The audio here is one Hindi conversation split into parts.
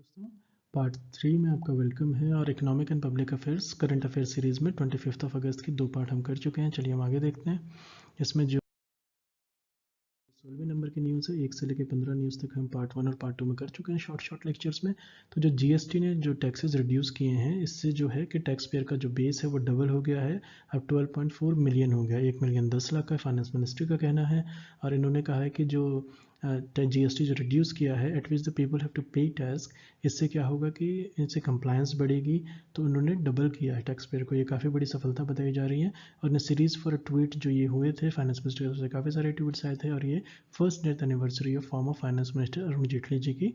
दोस्तों, पार्ट 3 में आपका वेलकम है और economic and public affairs current affairs series में 25 अगस्त की 2 पार्ट हम कर चुके हैं। चलिए हम आगे देखते हैं। इसमें जो 16वें नंबर की न्यूज़ है, 1 से लेकर 15 न्यूज़ तक हम पार्ट 1 और पार्ट 2 में कर चुके हैं शॉर्ट लेक्चर्स में। तो जो जीएसटी ने जो टैक्सेस रिड्यूस किए हैं, इससे जो है कि टैक्स पेयर का जो बेस है वो डबल हो गया है, अब 12.4 मिलियन हो गया। 1 मिलियन 10 लाख का फाइनेंस मिनिस्ट्री का कहना है। और इन्होंने कहा है कि जो जीएसटी जो रिड्यूस किया है, at which the people have to pay tax, इससे क्या होगा कि इनसे कंप्लायंस बढ़ेगी। तो उन्होंने डबल किया है टैक्स पेयर को, ये काफ़ी बड़ी सफलता बताई जा रही है। और इन सीरीज़ फॉर ट्वीट जो ये हुए थे फाइनेंस मिनिस्टर की तरफ से, काफ़ी सारे ट्वीट्स आए थे और ये first death anniversary of former finance minister Arun Jaitley ji की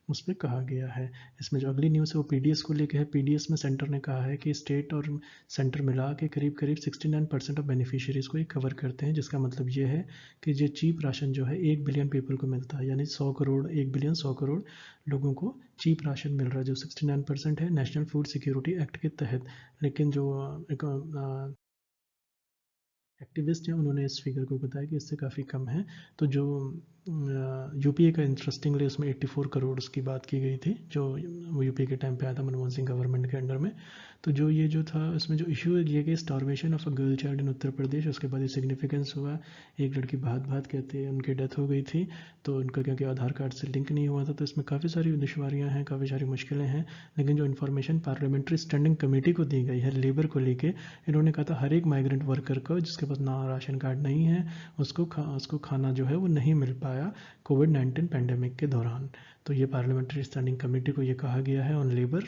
उस पर कहा गया है। इसमें जो अगली न्यूज़ है वो पीडीएस को लेकर है। पीडीएस में सेंटर ने कहा है कि स्टेट और सेंटर मिला के करीब 69% ऑफ बेनिफिशियरीज़ को ये कवर करते हैं, जिसका मतलब ये है कि जो चीप राशन जो है 1 बिलियन पीपल को मिलता है, यानी 100 करोड़ 1 बिलियन 100 करोड़ लोगों को चीप राशन मिल रहा है, जो 69% है नेशनल फूड सिक्योरिटी एक्ट के तहत। लेकिन जो एक्टिविस्ट हैं उन्होंने इस फिगर को बताया कि इससे काफ़ी कम है। तो जो यूपीए का इंटरेस्टिंगली उसमें 84 करोड़ की बात की गई थी, जो वो यूपीए के टाइम पे आया था मनमोहन सिंह गवर्नमेंट के अंडर में। तो जो ये जो था इसमें जो इशू है ये कि starvation of a girl child in Uttar Pradesh, उसके बाद ये सिग्निफिकेंस हुआ। एक लड़की भात भात कहते हैं, उनकी डेथ हो गई थी। तो उनका क्योंकि आधार कार्ड से लिंक नहीं हुआ था, तो इसमें काफ़ी सारी दुश्वारियाँ हैं, काफ़ी सारी मुश्किलें हैं। लेकिन जो इन्फॉर्मेशन पार्लियामेंट्री स्टैंडिंग कमेटी को दी गई है लेबर को लेके, इन्होंने कहा था हर एक माइग्रेंट वर्कर को जिसके पास ना राशन कार्ड नहीं है उसको खाना जो है वो नहीं मिल पाया कोविड-19 पैंडेमिक के दौरान। तो ये पार्लियामेंट्री स्टैंडिंग कमेटी को ये कहा गया है ऑन लेबर।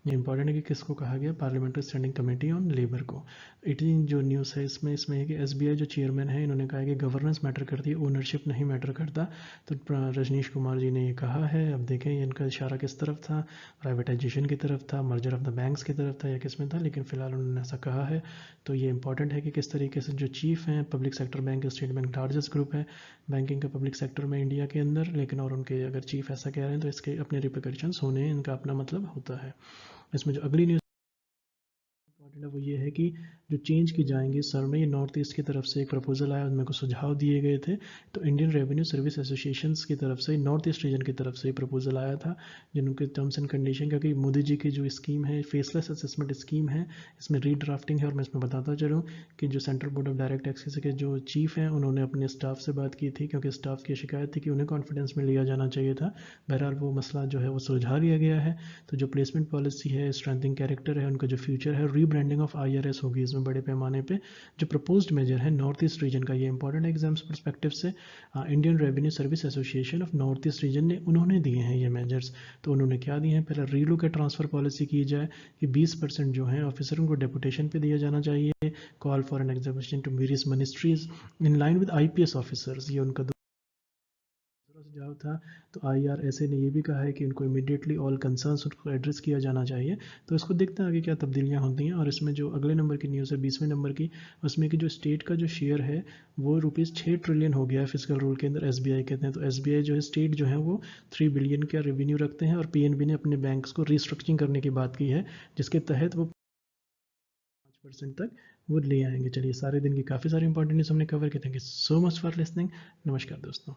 ये इंपॉर्टेंट है कि किसको कहा गया, parliamentary standing committee on labour को। 18 जो न्यूज़ है इसमें है कि एसबीआई जो चेयरमैन है, इन्होंने कहा है कि गवर्नेंस मैटर करती है, ओनरशिप नहीं मैटर करता। तो रजनीश कुमार जी ने ये कहा है। अब देखें इनका इशारा किस तरफ था, प्राइवेटाइजेशन की तरफ था, मर्जर ऑफ द बैंक्स की तरफ था या किस में था, लेकिन फिलहाल उन्होंने ऐसा कहा है। तो ये इंपॉर्टेंट है कि किस तरीके से जो चीफ हैं public sector bank, state bank largest group है बैंकिंग का पब्लिक सेक्टर में इंडिया के अंदर, लेकिन और उनके अगर चीफ ऐसा कह रहे हैं तो इसके अपने रिपरकशंस होने, इनका अपना मतलब होता है। इसमें जो अगली न्यूज़ इम्पॉर्टेंट है वो ये है कि जो चेंज की जाएंगी सर में, ये नॉर्थ ईस्ट की तरफ से एक प्रपोजल आया, उनमें कुछ सुझाव दिए गए थे। तो इंडियन रेवेन्यू सर्विस एसोसिएशंस की तरफ से, नॉर्थ ईस्ट रीजन की तरफ से प्रपोजल आया था, जिनके टर्म्स एंड कंडीशन, क्योंकि मोदी जी की जो स्कीम है फेसलेस असेसमेंट स्कीम है, इसमें रीड्राफ्टिंग है। और मैं इसमें बताता चलूँ कि जो central board of direct taxes के जो चीफ हैं उन्होंने अपने स्टाफ से बात की थी, क्योंकि स्टाफ की शिकायत थी कि उन्हें कॉन्फिडेंस में लिया जाना चाहिए था। बहरहाल वो मसला जो है वो सुलझा लिया गया है। तो जो प्लेसमेंट पॉलिसी है, स्ट्रेंथिंग कैरेक्टर है, उनका जो फ्यूचर है, रीब्रांडिंग ऑफ आईआरएस होगी इसमें बड़े पैमाने पे। जो प्रपोज्ड मेजर है नॉर्थ ईस्ट रीजन का, ये इंपॉर्टेंट एग्जाम्स परस्पेक्टिव से, Indian revenue service association of north east region ने उन्होंने दिए हैं ये मेजर्स। तो उन्होंने क्या दिए हैं, पहले रीलुक एट ट्रांसफर पॉलिसी की जाए कि 20% जो है ऑफिसरों को डेपुटेशन पे दिया जाना चाहिए। Call for an examination to various ministries in line with IPS officers, ये उनका सुझाव था। तो आईआरएसए ने ये भी कहा है कि उनको इमीडिएटली ऑल कंसर्न्स उनको एड्रेस किया जाना चाहिए। तो इसको देखते हैं आगे क्या तब्दीलियां होती हैं। और इसमें जो अगले नंबर की न्यूज़ है 20वें नंबर की, उसमें कि जो स्टेट का जो शेयर है वो ₹6 ट्रिलियन हो गया है फिजिकल रूल के अंदर, एसबीआई कहते हैं। तो एसबीआई जो है स्टेट जो है वो 3 बिलियन का रेवेन्यू रखते हैं, और पीएनबी ने अपने बैंक्स को रिस्ट्रक्चरिंग करने की बात की है, जिसके तहत वो 5% तक वो ले आएंगे। चलिए सारे दिन की काफ़ी सारी इंपॉर्टेंट न्यूज़ हमने कवर की। Thank you so much for listening. नमस्कार दोस्तों।